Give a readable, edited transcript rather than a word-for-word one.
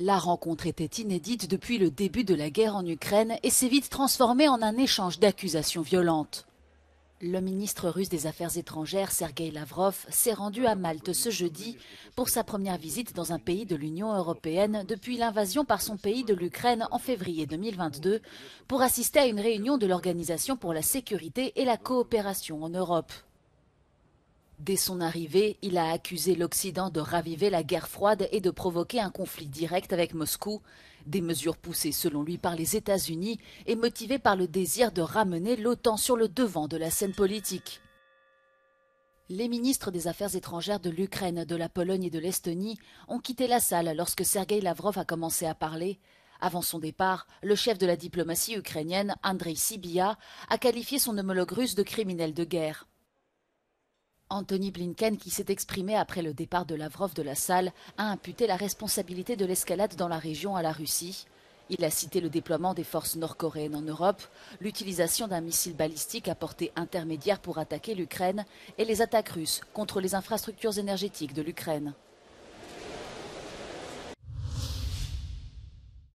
La rencontre était inédite depuis le début de la guerre en Ukraine et s'est vite transformée en un échange d'accusations violentes. Le ministre russe des Affaires étrangères, Sergueï Lavrov, s'est rendu à Malte ce jeudi pour sa première visite dans un pays de l'Union européenne depuis l'invasion par son pays de l'Ukraine en février 2022 pour assister à une réunion de l'Organisation pour la sécurité et la coopération en Europe. Dès son arrivée, il a accusé l'Occident de raviver la guerre froide et de provoquer un conflit direct avec Moscou, des mesures poussées selon lui par les États-Unis et motivées par le désir de ramener l'OTAN sur le devant de la scène politique. Les ministres des Affaires étrangères de l'Ukraine, de la Pologne et de l'Estonie ont quitté la salle lorsque Sergueï Lavrov a commencé à parler. Avant son départ, le chef de la diplomatie ukrainienne, Andriy Sybiha, a qualifié son homologue russe de criminel de guerre. Antony Blinken, qui s'est exprimé après le départ de Lavrov de la salle, a imputé la responsabilité de l'escalade dans la région à la Russie. Il a cité le déploiement des forces nord-coréennes en Europe, l'utilisation d'un missile balistique à portée intermédiaire pour attaquer l'Ukraine et les attaques russes contre les infrastructures énergétiques de l'Ukraine.